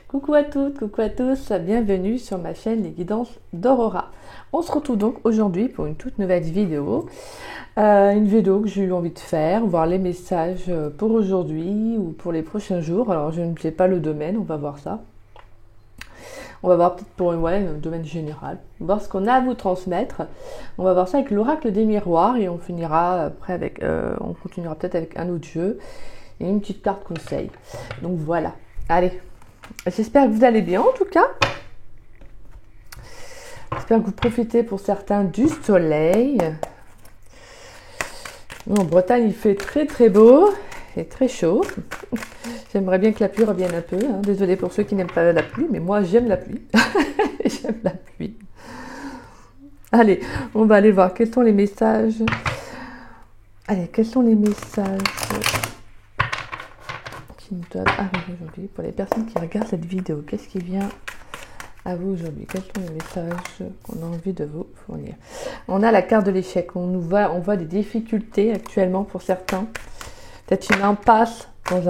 Coucou à toutes, coucou à tous, bienvenue sur ma chaîne Les Guidances d'Aurora. On se retrouve donc aujourd'hui pour une toute nouvelle vidéo. Une vidéo que j'ai eu envie de faire, voir les messages pour aujourd'hui ou pour les prochains jours. Alors je ne sais pas le domaine, on va voir ça. On va voir peut-être pour un domaine général, voir ce qu'on a à vous transmettre. On va voir ça avec l'oracle des miroirs et on finira après avec, on continuera peut-être avec un autre jeu et une petite carte conseil. Donc voilà, allez. J'espère que vous allez bien en tout cas. J'espère que vous profitez pour certains du soleil. Nous, en Bretagne, il fait très très beau et très chaud. J'aimerais bien que la pluie revienne un peu. Hein. Désolée pour ceux qui n'aiment pas la pluie, mais moi j'aime la pluie. J'aime la pluie. Allez, on va aller voir quels sont les messages. Allez, quels sont les messages qui nous doivent arriver aujourd'hui pour les personnes qui regardent cette vidéo? Qu'est-ce qui vient à vous aujourd'hui? Quels sont les messages qu'on a envie de vous fournir? On a la carte de l'échec. On voit des difficultés actuellement pour certains. Peut-être une impasse dans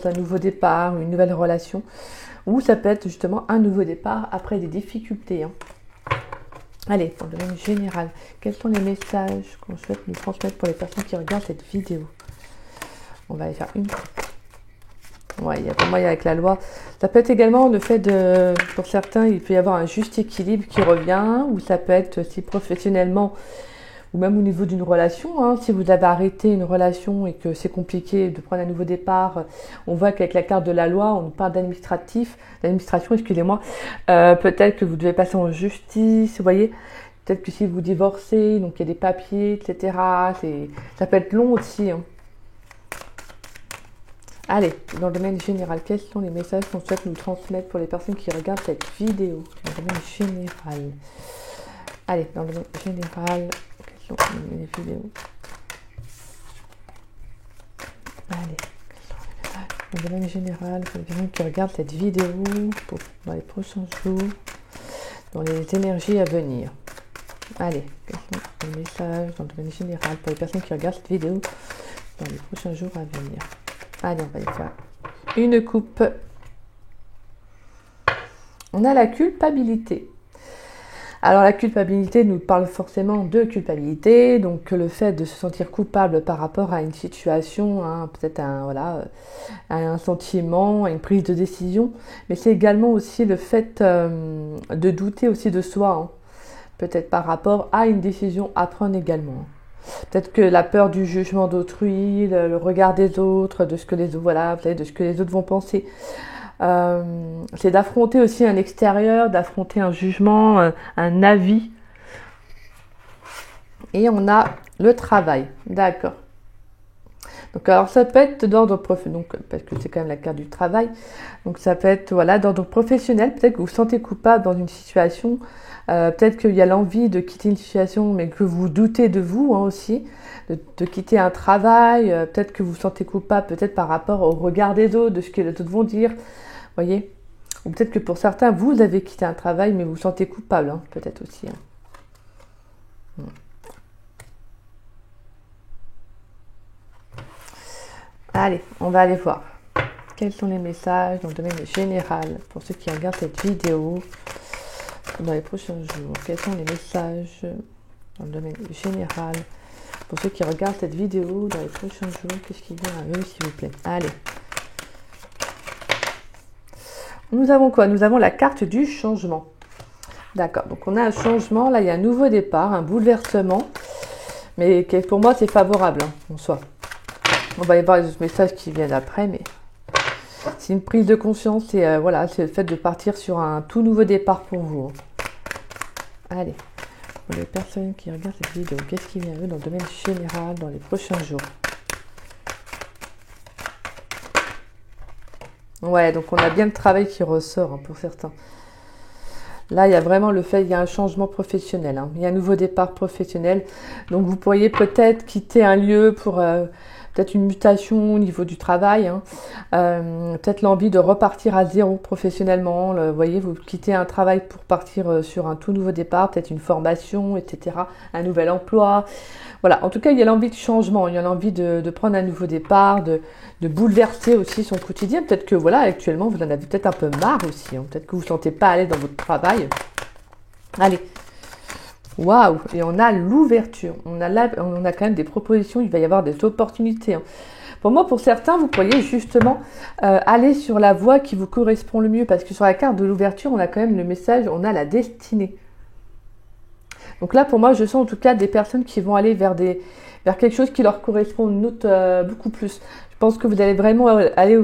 un nouveau départ, une nouvelle relation. Ou ça peut être justement un nouveau départ après des difficultés. Hein. Allez, pour le domaine général, quels sont les messages qu'on souhaite nous transmettre pour les personnes qui regardent cette vidéo? On va aller faire une. Ouais, pour moi, il y a avec la loi. Ça peut être également le fait de, pour certains, il peut y avoir un juste équilibre qui revient, ou ça peut être aussi professionnellement, ou même au niveau d'une relation. Hein, si vous avez arrêté une relation et que c'est compliqué de prendre un nouveau départ, on voit qu'avec la carte de la loi, on nous parle d'administration, excusez-moi. Peut-être que vous devez passer en justice, vous voyez. Peut-être que si vous divorcez, donc il y a des papiers, etc. Ça peut être long aussi. Hein. Allez, dans le domaine général, quels sont les messages qu'on souhaite nous transmettre pour les personnes qui regardent cette vidéo? Dans le domaine général. Allez, dans le domaine général, quelles sont les vidéos? Allez, dans le domaine général, pour les personnes qui regardent cette vidéo dans les prochains jours, dans les énergies à venir. Allez, quels sont les messages dans le domaine général pour les personnes qui regardent cette vidéo dans les prochains jours à venir? Allez, on va y faire une coupe. On a la culpabilité. Alors la culpabilité nous parle forcément de culpabilité, donc le fait de se sentir coupable par rapport à une situation, hein, peut-être un sentiment, une prise de décision, mais c'est également aussi le fait de douter aussi de soi, hein, peut-être par rapport à une décision à prendre également. Peut-être que la peur du jugement d'autrui, le regard des autres, de ce que les autres vont penser. C'est d'affronter aussi un extérieur, d'affronter un jugement, un avis. Et on a le travail, d'accord. Donc alors ça peut être d'ordre professionnel, parce que c'est quand même la carte du travail. Donc ça peut être d'ordre professionnel. Peut-être que vous vous sentez coupable dans une situation. Peut-être qu'il y a l'envie de quitter une situation, mais que vous doutez de vous aussi, de quitter un travail. Peut-être que vous vous sentez coupable, peut-être par rapport au regard des autres, de ce que les autres vont dire. Voyez. Ou peut-être que pour certains, vous avez quitté un travail, mais vous vous sentez coupable, hein, peut-être aussi. Hein. Allez, on va aller voir. Quels sont les messages dans le domaine général pour ceux qui regardent cette vidéo dans les prochains jours? Quels sont les messages dans le domaine général pour ceux qui regardent cette vidéo dans les prochains jours? Qu'est-ce qui vient à eux, s'il vous plaît? Allez. Nous avons quoi? Nous avons la carte du changement. D'accord, donc on a un changement. Là, il y a un nouveau départ, un bouleversement. Mais pour moi, c'est favorable, hein, en soi. On va y voir les messages qui viennent après, mais c'est une prise de conscience. C'est le fait de partir sur un tout nouveau départ pour vous. Allez, pour les personnes qui regardent cette vidéo, qu'est-ce qui vient à eux dans le domaine général dans les prochains jours? Ouais, donc on a bien le travail qui ressort, hein, pour certains. Là, il y a vraiment le fait, il y a un changement professionnel. Hein. Il y a un nouveau départ professionnel. Donc, vous pourriez peut-être quitter un lieu pour peut-être une mutation au niveau du travail. Hein. Peut-être l'envie de repartir à zéro professionnellement. Vous voyez, vous quittez un travail pour partir sur un tout nouveau départ. Peut-être une formation, etc. Un nouvel emploi. Vous Voilà, en tout cas, il y a l'envie de changement, il y a l'envie de prendre un nouveau départ, de bouleverser aussi son quotidien. Peut-être que, voilà, actuellement, vous en avez peut-être un peu marre aussi. Hein. Peut-être que vous ne vous sentez pas aller dans votre travail. Allez. Waouh! Et on a l'ouverture. On a quand même des propositions, il va y avoir des opportunités. Hein. Pour moi, pour certains, vous pourriez justement aller sur la voie qui vous correspond le mieux. Parce que sur la carte de l'ouverture, on a quand même le message, on a la destinée. Donc là, pour moi, je sens en tout cas des personnes qui vont aller vers quelque chose qui leur correspond beaucoup plus. Je pense que vous allez vraiment aller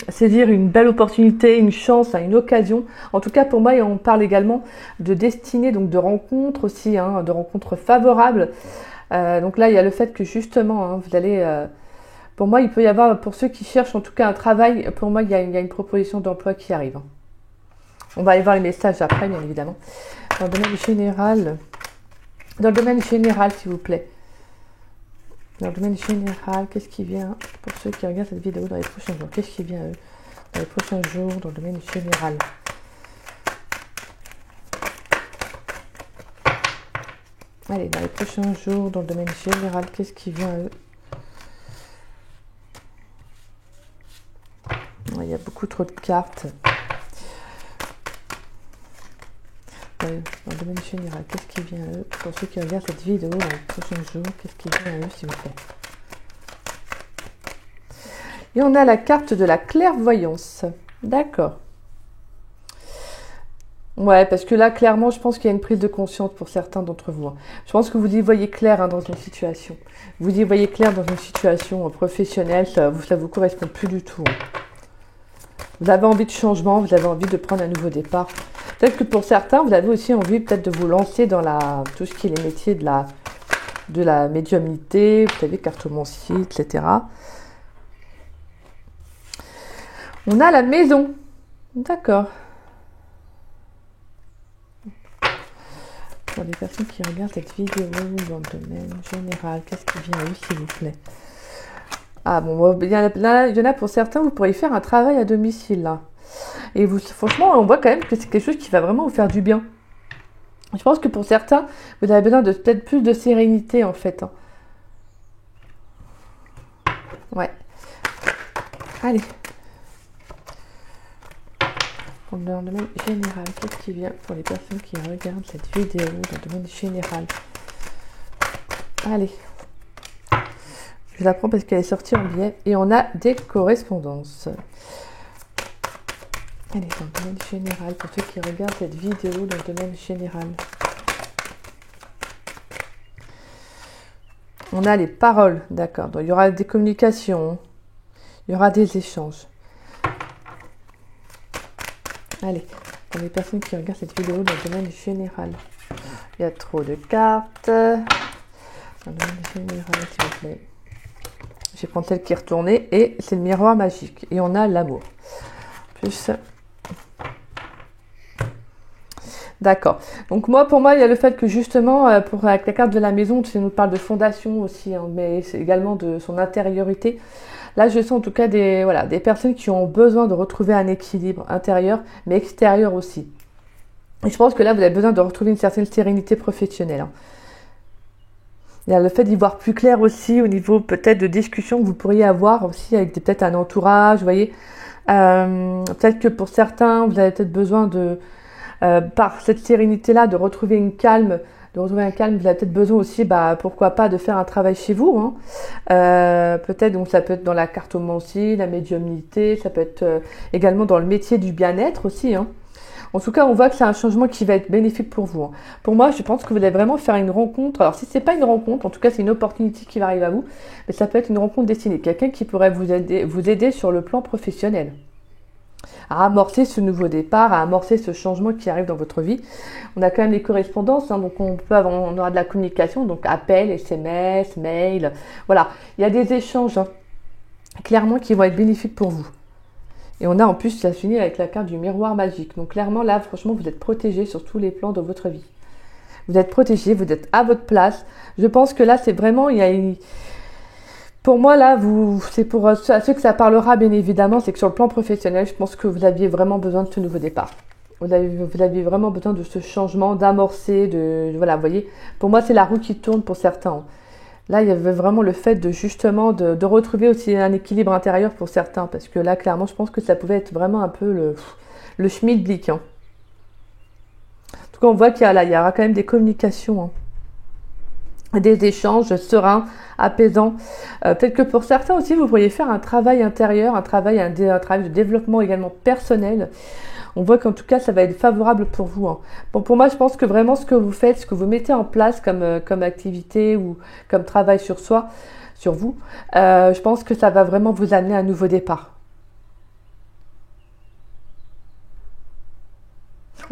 saisir une belle opportunité, une chance, une occasion. En tout cas, pour moi, on parle également de destinée, donc de rencontres aussi, hein, de rencontres favorables. Donc là, il y a le fait que justement, hein, vous allez... pour moi, il peut y avoir, pour ceux qui cherchent en tout cas un travail, pour moi, il y a une proposition d'emploi qui arrive. Hein. On va aller voir les messages après, bien évidemment. Dans le domaine général, s'il vous plaît. Dans le domaine général, qu'est-ce qui vient pour ceux qui regardent cette vidéo dans les prochains jours? Qu'est-ce qui vient dans les prochains jours dans le domaine général? Allez, dans les prochains jours dans le domaine général, qu'est-ce qui vient il y a beaucoup trop de cartes. Dans le domaine général, qu'est-ce qui vient à eux? Pour ceux qui regardent cette vidéo dans les prochains jours, qu'est-ce qui vient à eux, s'il vous plaît? Et on a la carte de la clairvoyance. D'accord. Ouais, parce que là, clairement, je pense qu'il y a une prise de conscience pour certains d'entre vous. Hein. Je pense que vous y voyez clair hein, dans une situation. Vous y voyez clair dans une situation professionnelle, ça vous correspond plus du tout. Hein. Vous avez envie de changement, vous avez envie de prendre un nouveau départ. Peut-être que pour certains, vous avez aussi envie peut-être de vous lancer dans tout ce qui est les métiers de la médiumnité, vous savez, cartomancie, etc. On a la maison. D'accord. Pour les personnes qui regardent cette vidéo dans le domaine général, qu'est-ce qui vient à eux, s'il vous plaît? Ah bon, il y en a pour certains, vous pourriez faire un travail à domicile là. Et franchement, on voit quand même que c'est quelque chose qui va vraiment vous faire du bien. Je pense que pour certains, vous avez besoin de peut-être plus de sérénité en fait. Hein. Ouais. Allez. Dans le domaine général, qu'est-ce qui vient pour les personnes qui regardent cette vidéo dans le domaine général? Allez. Je la prends parce qu'elle est sortie en biais. Et on a des correspondances. Allez, dans le domaine général, pour ceux qui regardent cette vidéo dans le domaine général. On a les paroles, d'accord. Donc, il y aura des communications. Il y aura des échanges. Allez, pour les personnes qui regardent cette vidéo dans le domaine général. Il y a trop de cartes. Dans le domaine général, s'il vous plaît. Je vais prendre celle qui est retournée et c'est le miroir magique. Et on a l'amour. Plus. D'accord. Donc pour moi, il y a le fait que justement, avec la carte de la maison, ça nous parle de fondation aussi, hein, mais c'est également de son intériorité. Là, je sens en tout cas des personnes qui ont besoin de retrouver un équilibre intérieur, mais extérieur aussi. Et je pense que là, vous avez besoin de retrouver une certaine sérénité professionnelle. Hein. Il y a le fait d'y voir plus clair aussi au niveau peut-être de discussion que vous pourriez avoir aussi avec peut-être un entourage, vous voyez. Peut-être que pour certains, vous avez peut-être besoin par cette sérénité-là, de retrouver un calme. Vous avez peut-être besoin aussi, pourquoi pas, de faire un travail chez vous. Hein. Peut-être, donc ça peut être dans la cartomancie, la médiumnité, ça peut être également dans le métier du bien-être aussi. Hein. En tout cas, on voit que c'est un changement qui va être bénéfique pour vous. Hein. Pour moi, je pense que vous allez vraiment faire une rencontre. Alors, si c'est pas une rencontre, en tout cas, c'est une opportunité qui va arriver à vous, mais ça peut être une rencontre destinée. Quelqu'un qui pourrait vous aider sur le plan professionnel. À amorcer ce nouveau départ, à amorcer ce changement qui arrive dans votre vie. On a quand même les correspondances, hein, donc on aura de la communication, donc appel, SMS, mail. Voilà, il y a des échanges hein, clairement qui vont être bénéfiques pour vous. Et on a en plus, ça finit avec la carte du miroir magique. Donc clairement, là, franchement, vous êtes protégé sur tous les plans de votre vie. Vous êtes protégé, vous êtes à votre place. Je pense que là, c'est vraiment, pour moi, là, c'est pour à ceux que ça parlera, bien évidemment, c'est que sur le plan professionnel, je pense que vous aviez vraiment besoin de ce nouveau départ. Vous aviez vraiment besoin de ce changement, d'amorcer, voilà, vous voyez. Pour moi, c'est la roue qui tourne pour certains. Là, il y avait vraiment le fait de justement de retrouver aussi un équilibre intérieur pour certains. Parce que là, clairement, je pense que ça pouvait être vraiment un peu le schmilblick. Hein. En tout cas, on voit qu'il y aura quand même des communications. Hein. Des échanges sereins, apaisants. Peut-être que pour certains aussi, vous pourriez faire un travail intérieur, un travail de développement également personnel. On voit qu'en tout cas, ça va être favorable pour vous. Hein. Bon, pour moi, je pense que vraiment ce que vous faites, ce que vous mettez en place comme activité ou comme travail sur soi, sur vous, je pense que ça va vraiment vous amener à un nouveau départ.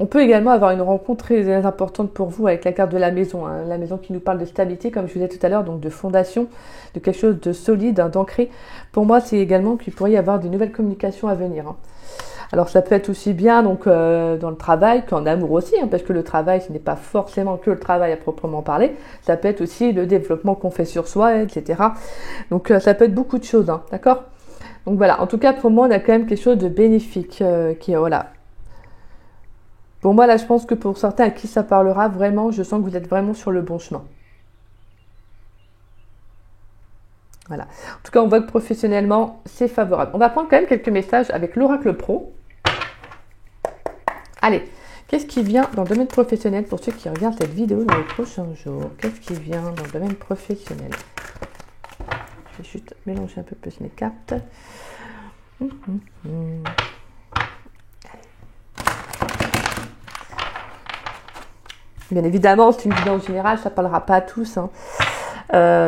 On peut également avoir une rencontre très importante pour vous avec la carte de la maison. Hein. La maison qui nous parle de stabilité, comme je vous disais tout à l'heure, donc de fondation, de quelque chose de solide, hein, d'ancré. Pour moi, c'est également qu'il pourrait y avoir de nouvelles communications à venir. Hein. Alors ça peut être aussi bien donc dans le travail qu'en amour aussi, hein, parce que le travail, ce n'est pas forcément que le travail à proprement parler. Ça peut être aussi le développement qu'on fait sur soi, etc. Donc ça peut être beaucoup de choses, hein, d'accord ? Donc voilà, en tout cas pour moi, on a quand même quelque chose de bénéfique qui est voilà. Pour moi, là, je pense que pour certains à qui ça parlera, vraiment, je sens que vous êtes vraiment sur le bon chemin. Voilà. En tout cas, on voit que professionnellement, c'est favorable. On va prendre quand même quelques messages avec l'Oracle Pro. Allez, qu'est-ce qui vient dans le domaine professionnel pour ceux qui regardent cette vidéo dans les prochains jours? Qu'est-ce qui vient dans le domaine professionnel? Je vais juste mélanger un peu plus mes cartes. Bien évidemment, c'est une guidance générale, ça ne parlera pas à tous. Hein.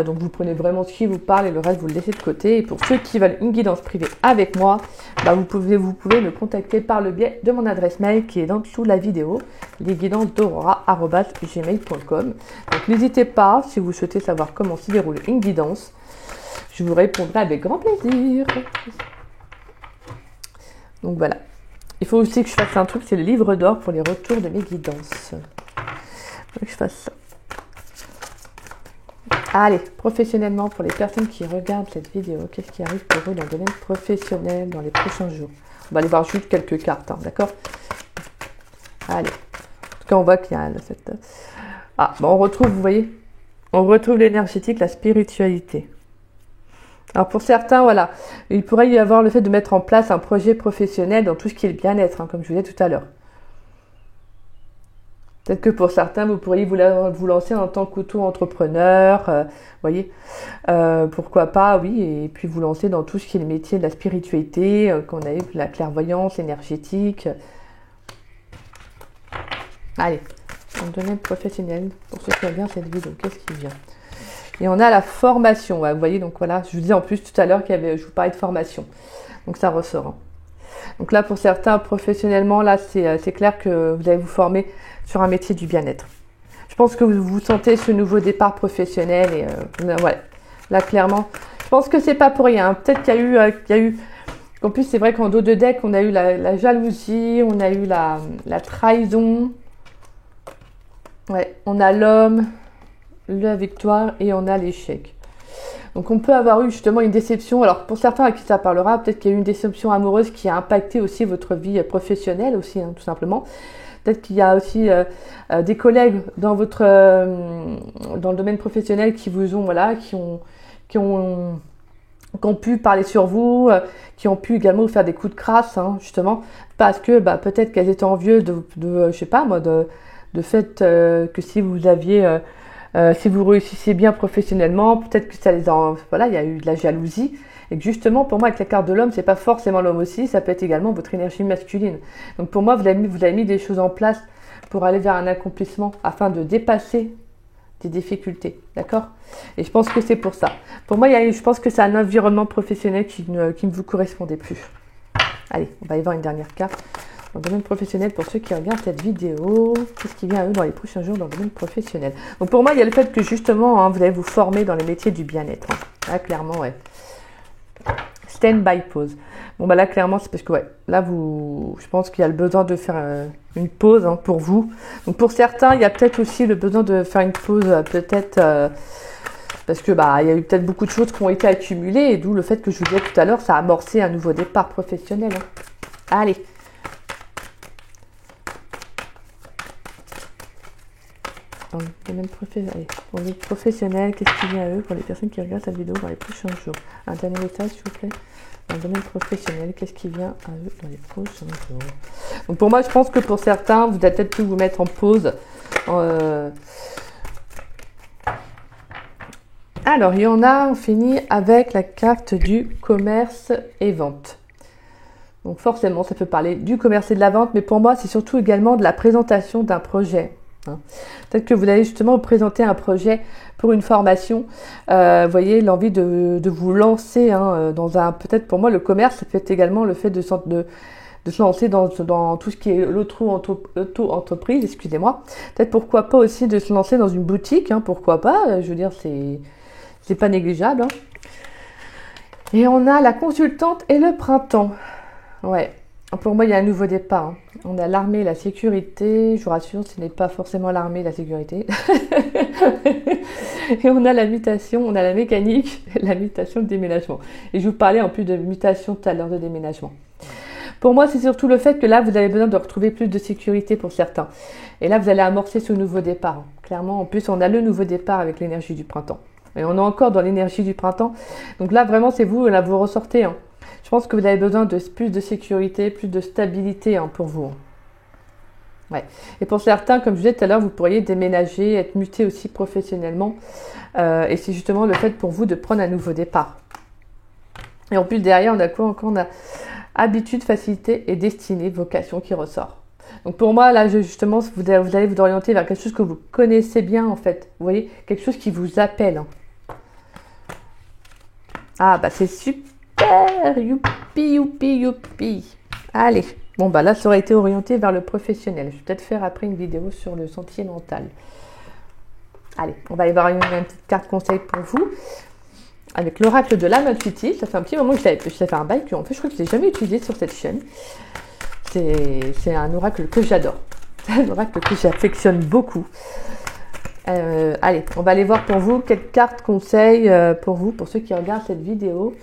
Donc vous prenez vraiment ce qui vous parle et le reste vous le laissez de côté. Et pour ceux qui veulent une guidance privée avec moi, bah vous pouvez me contacter par le biais de mon adresse mail qui est dans dessous la vidéo, lesguidances.d'aurora@gmail.com. Donc n'hésitez pas, si vous souhaitez savoir comment se déroule une guidance, je vous répondrai avec grand plaisir. Donc voilà. Il faut aussi que je fasse un truc, c'est le livre d'or pour les retours de mes guidances. Il faut que je fasse ça. Allez, professionnellement, pour les personnes qui regardent cette vidéo, qu'est-ce qui arrive pour eux dans le domaine professionnel dans les prochains jours? On va aller voir juste quelques cartes, hein, d'accord? Allez. En tout cas, on voit qu'il y a cette... Ah, bon, on retrouve, vous voyez, on retrouve l'énergétique, la spiritualité. Alors pour certains, voilà, il pourrait y avoir le fait de mettre en place un projet professionnel dans tout ce qui est le bien-être, hein, comme je vous disais tout à l'heure. Peut-être que pour certains, vous pourriez vous lancer en tant qu'auto-entrepreneur, voyez, pourquoi pas, oui, et puis vous lancer dans tout ce qui est le métier de la spiritualité, qu'on a eu la clairvoyance énergétique. Allez, dans le domaine professionnel, pour ceux qui regardent cette vidéo, qu'est-ce qui vient? Et on a la formation, ouais, vous voyez, donc voilà, je vous disais en plus tout à l'heure je vous parlais de formation, donc ça ressort. Hein. Donc là, pour certains, professionnellement, là, c'est clair que vous allez vous former sur un métier du bien-être. Je pense que vous sentez ce nouveau départ professionnel et ouais, là, clairement, je pense que c'est pas pour rien. Hein. Peut-être qu'il y a eu, en plus, c'est vrai qu'en dos de deck, on a eu la jalousie, on a eu la trahison, ouais, on a l'homme, la victoire et on a l'échec. Donc on peut avoir eu justement une déception, alors pour certains à qui ça parlera, peut-être qu'il y a eu une déception amoureuse qui a impacté aussi votre vie professionnelle aussi, hein, tout simplement. Peut-être qu'il y a aussi des collègues dans le domaine professionnel qui vous ont, voilà, qui ont pu parler sur vous, qui ont pu également vous faire des coups de crasse, hein, justement, parce que peut-être qu'elles étaient envieuses je sais pas moi, de fait que si vous aviez... si vous réussissez bien professionnellement, peut-être que ça voilà, il y a eu de la jalousie. Et que justement, pour moi, avec la carte de l'homme, c'est pas forcément l'homme aussi, ça peut être également votre énergie masculine. Donc pour moi, vous avez mis des choses en place pour aller vers un accomplissement afin de dépasser des difficultés, d'accord? Et je pense que c'est pour ça. Pour moi, je pense que c'est un environnement professionnel qui ne vous correspondait plus. Allez, on va y voir une dernière carte. Dans le domaine professionnel, pour ceux qui regardent cette vidéo, qu'est-ce qui vient à eux dans les prochains jours dans le domaine professionnel? Donc pour moi, il y a le fait que justement, hein, vous allez vous former dans les métiers du bien-être. Hein. Là, clairement, ouais. Stand by pause. Bon, là, clairement, c'est parce que, ouais, là, je pense qu'il y a le besoin de faire une pause hein, pour vous. Donc pour certains, il y a peut-être aussi le besoin de faire une pause, peut-être... parce que il y a eu peut-être beaucoup de choses qui ont été accumulées, et d'où le fait que je vous disais tout à l'heure, ça a amorcé un nouveau départ professionnel. Hein. Allez. dans le domaine professionnel. Pour les professionnels, qu'est-ce qui vient à eux pour les personnes qui regardent cette vidéo dans les prochains jours? Un dernier message, s'il vous plaît. Dans le domaine professionnel, qu'est-ce qui vient à eux dans les prochains jours? Donc pour moi, je pense que pour certains, vous allez peut-être pu vous mettre en pause. Alors, il y en a, on finit avec la carte du commerce et vente. Donc forcément, ça peut parler du commerce et de la vente, mais pour moi, c'est surtout également de la présentation d'un projet. Peut-être que vous allez justement vous présenter un projet pour une formation. Vous voyez, l'envie de vous lancer dans un... Peut-être pour moi, le commerce, ça peut être également le fait de se lancer dans tout ce qui est l'auto-entreprise, excusez-moi. Peut-être pourquoi pas aussi de se lancer dans une boutique, pourquoi pas. Je veux dire, c'est pas négligeable. Et on a la consultante et le printemps. Ouais, pour moi, il y a un nouveau départ. On a l'armée et la sécurité. Je vous rassure, ce n'est pas forcément l'armée et la sécurité. Et on a la mutation, on a la mécanique, la mutation de déménagement. Et je vous parlais en plus de mutation tout à l'heure de déménagement. Pour moi, c'est surtout le fait que là, vous avez besoin de retrouver plus de sécurité pour certains. Et là, vous allez amorcer ce nouveau départ. Clairement, en plus, on a le nouveau départ avec l'énergie du printemps. Et on est encore dans l'énergie du printemps. Donc là, vraiment, c'est vous, là, vous ressortez. Je pense que vous avez besoin de plus de sécurité, plus de stabilité pour vous. Ouais. Et pour certains, comme je disais tout à l'heure, vous pourriez déménager, être muté aussi professionnellement. Et c'est justement le fait pour vous de prendre un nouveau départ. Et en plus, derrière, on a quoi encore? On a habitude, facilité et destinée, vocation qui ressort. Donc pour moi, là, justement, vous allez vous orienter vers quelque chose que vous connaissez bien, en fait. Vous voyez, quelque chose qui vous appelle. Ah, bah c'est super. Youpi, youpi, youpi. Allez, bon bah là ça aurait été orienté vers le professionnel. Je vais peut-être faire après une vidéo sur le sentier mental. Allez, on va aller voir une petite carte conseil pour vous. Avec l'oracle de l'âme intuitive. Ça fait un petit moment que ça fait un bail que en fait je crois que je ne l'ai jamais utilisé sur cette chaîne. C'est un oracle que j'adore. C'est un oracle que j'affectionne beaucoup. Allez, on va aller voir pour vous quelles cartes conseils pour vous, pour ceux qui regardent cette vidéo.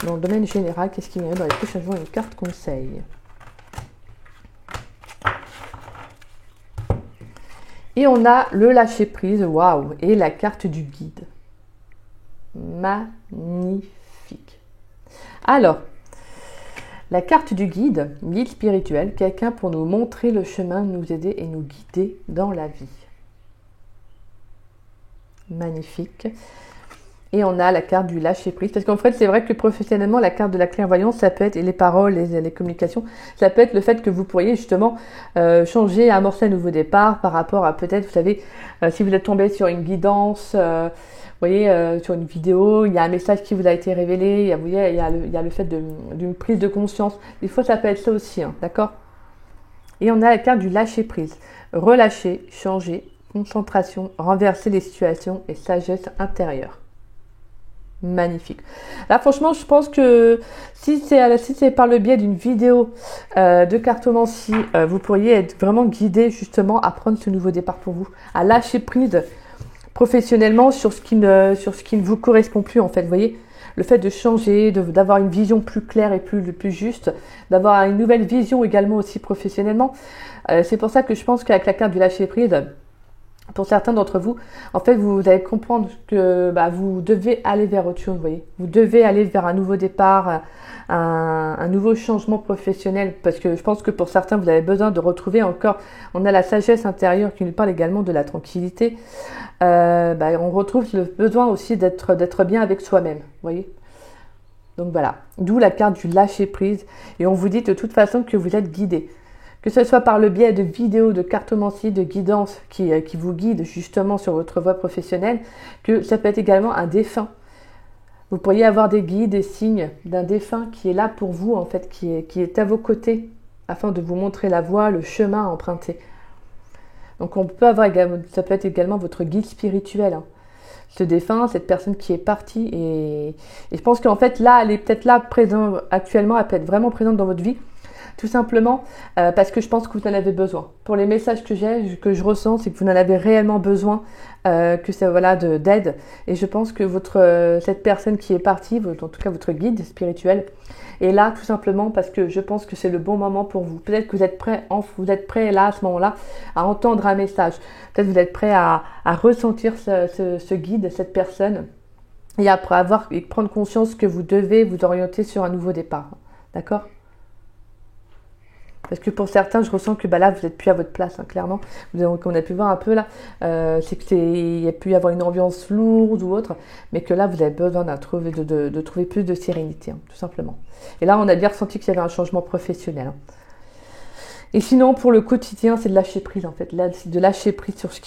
Dans le domaine général, qu'est-ce qui vient dans les prochains jours? Une carte conseil. Et on a le lâcher prise, waouh, et la carte du guide. Magnifique. Alors, la carte du guide spirituel, quelqu'un pour nous montrer le chemin, nous aider et nous guider dans la vie. Magnifique. Et on a la carte du lâcher prise. Parce qu'en fait, c'est vrai que professionnellement, la carte de la clairvoyance, ça peut être, et les paroles, les communications, ça peut être le fait que vous pourriez justement changer, amorcer un nouveau départ par rapport à peut-être, vous savez, si vous êtes tombé sur une guidance, vous voyez, sur une vidéo, il y a un message qui vous a été révélé, vous voyez, il y a le fait d'une prise de conscience. Des fois, ça peut être ça aussi, d'accord? Et on a la carte du lâcher prise. Relâcher, changer, concentration, renverser les situations et sagesse intérieure. Magnifique. Là, franchement, je pense que si c'est par le biais d'une vidéo de cartomancie, vous pourriez être vraiment guidé justement à prendre ce nouveau départ pour vous, à lâcher prise professionnellement sur ce qui ne vous correspond plus en fait. Vous voyez, le fait de changer, d'avoir une vision plus claire et plus juste, d'avoir une nouvelle vision également aussi professionnellement. C'est pour ça que je pense qu'avec la carte du lâcher prise, pour certains d'entre vous, en fait, vous allez comprendre que vous devez aller vers autre chose, vous voyez. Vous devez aller vers un nouveau départ, un nouveau changement professionnel, parce que je pense que pour certains, vous avez besoin de retrouver encore, on a la sagesse intérieure qui nous parle également de la tranquillité. On retrouve le besoin aussi d'être bien avec soi-même, vous voyez. Donc voilà, d'où la carte du lâcher prise. Et on vous dit de toute façon que vous êtes guidé. Que ce soit par le biais de vidéos, de cartomancie, de guidance qui vous guident justement sur votre voie professionnelle, que ça peut être également un défunt. Vous pourriez avoir des guides, des signes d'un défunt qui est là pour vous, en fait, qui est à vos côtés, afin de vous montrer la voie, le chemin à emprunter. Donc on peut avoir également, ça peut être également votre guide spirituel. Ce défunt, cette personne qui est partie, et je pense qu'en fait là, elle est peut-être là, présente actuellement, elle peut être vraiment présente dans votre vie. tout simplement parce que je pense que vous en avez besoin. Pour les messages que j'ai, que je ressens, c'est que vous en avez réellement besoin, que c'est voilà d'aide. Et je pense que cette personne qui est partie, en tout cas votre guide spirituel, est là tout simplement parce que je pense que c'est le bon moment pour vous. Peut-être que vous êtes prêt là à ce moment-là à entendre un message. Peut-être que vous êtes prêt à ressentir ce guide, cette personne, et après prendre conscience que vous devez vous orienter sur un nouveau départ. D'accord ? Parce que pour certains, je ressens que là, vous n'êtes plus à votre place, hein, clairement. On a pu voir un peu là, c'est qu'il y a pu y avoir une ambiance lourde ou autre, mais que là, vous avez besoin de trouver plus de sérénité, hein, tout simplement. Et là, on a bien ressenti qu'il y avait un changement professionnel. Hein. Et sinon, pour le quotidien, c'est de lâcher prise, en fait. Là, c'est de lâcher prise sur ce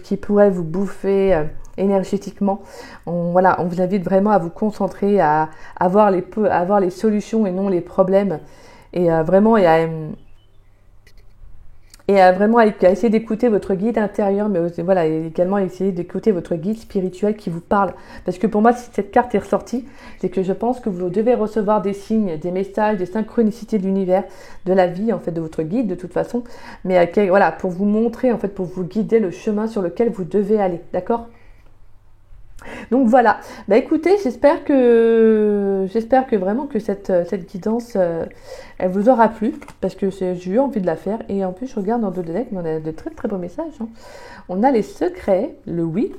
qui pourrait vous bouffer énergétiquement. On vous invite vraiment à vous concentrer, à voir les solutions et non les problèmes. Et vraiment, vraiment à essayer d'écouter votre guide intérieur, mais aussi, voilà, et également essayer d'écouter votre guide spirituel qui vous parle. Parce que pour moi, si cette carte est ressortie, c'est que je pense que vous devez recevoir des signes, des messages, des synchronicités de l'univers, de la vie, en fait, de votre guide, de toute façon. Mais voilà, pour vous montrer, en fait, pour vous guider le chemin sur lequel vous devez aller. D'accord ? Donc voilà, écoutez, j'espère que vraiment que cette guidance, elle vous aura plu, parce que j'ai eu envie de la faire, et en plus je regarde dans d'autres decks, mais on a de très très beaux messages. Hein. On a les secrets, le oui,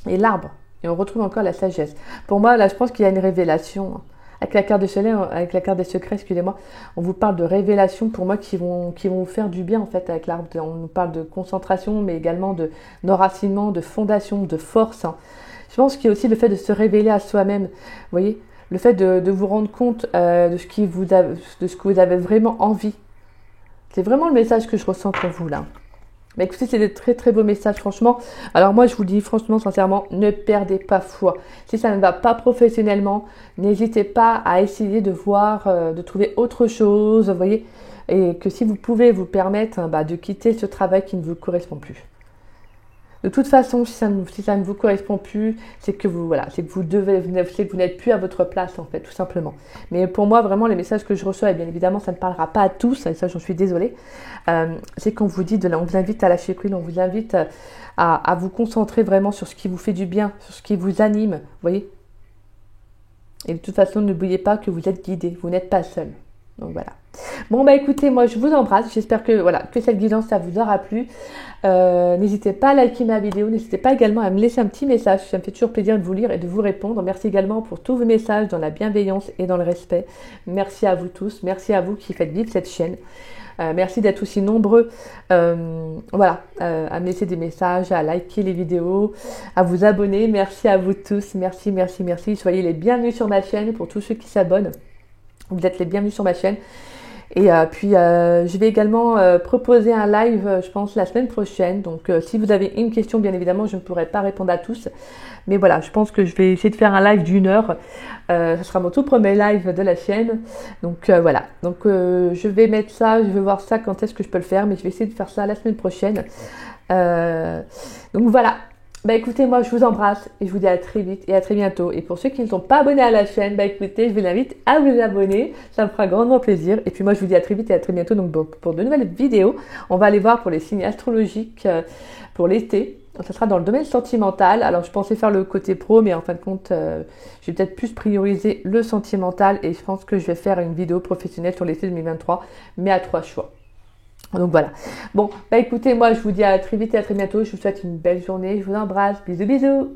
et l'arbre, et on retrouve encore la sagesse. Pour moi, là, je pense qu'il y a une révélation. Hein. Avec la carte des soleils, avec la carte des secrets, excusez-moi, on vous parle de révélations pour moi qui vont vous faire du bien en fait avec l'arbre. On nous parle de concentration, mais également d'enracinement, de fondation, de force. Hein. Je pense qu'il y a aussi le fait de se révéler à soi-même, vous voyez, le fait de vous rendre compte de ce que vous avez vraiment envie. C'est vraiment le message que je ressens pour vous là. Mais écoutez, c'est des très très beaux messages, franchement. Alors moi, je vous dis franchement, sincèrement, ne perdez pas foi. Si ça ne va pas professionnellement, n'hésitez pas à essayer de voir, de trouver autre chose, vous voyez. Et que si vous pouvez vous permettre de quitter ce travail qui ne vous correspond plus. De toute façon, si ça ne vous correspond plus, c'est que vous n'êtes plus à votre place en fait, tout simplement. Mais pour moi, vraiment, les messages que je reçois, et bien évidemment, ça ne parlera pas à tous, et ça, j'en suis désolée. C'est qu'on vous dit, on vous invite à lâcher prise, on vous invite à vous concentrer vraiment sur ce qui vous fait du bien, sur ce qui vous anime, vous voyez. Et de toute façon, n'oubliez pas que vous êtes guidé, vous n'êtes pas seul. Donc voilà. Bon écoutez, moi je vous embrasse, j'espère que cette guidance ça vous aura plu. N'hésitez pas à liker ma vidéo, n'hésitez pas également à me laisser un petit message, ça me fait toujours plaisir de vous lire et de vous répondre. Merci également pour tous vos messages dans la bienveillance et dans le respect. Merci à vous tous, merci à vous qui faites vivre cette chaîne. Merci d'être aussi nombreux à me laisser des messages, à liker les vidéos, à vous abonner. Merci à vous tous, merci. Soyez les bienvenus sur ma chaîne pour tous ceux qui s'abonnent. Vous êtes les bienvenus sur ma chaîne. Et puis, je vais également proposer un live, je pense, la semaine prochaine. Donc, si vous avez une question, bien évidemment, je ne pourrai pas répondre à tous. Mais voilà, je pense que je vais essayer de faire un live d'1 heure. Ce sera mon tout premier live de la chaîne. Donc, voilà. Donc, je vais mettre ça, je vais voir ça quand est-ce que je peux le faire. Mais je vais essayer de faire ça la semaine prochaine. Donc, voilà. Écoutez, moi je vous embrasse et je vous dis à très vite et à très bientôt. Et pour ceux qui ne sont pas abonnés à la chaîne, écoutez, je vous invite à vous abonner, ça me fera grandement plaisir. Et puis moi je vous dis à très vite et à très bientôt donc pour de nouvelles vidéos. On va aller voir pour les signes astrologiques pour l'été. Ça sera dans le domaine sentimental. Alors je pensais faire le côté pro, mais en fin de compte, je vais peut-être plus prioriser le sentimental et je pense que je vais faire une vidéo professionnelle sur l'été 2023, mais à 3 choix. Donc voilà. Bon, écoutez, moi je vous dis à très vite et à très bientôt. Je vous souhaite une belle journée. Je vous embrasse. Bisous, bisous.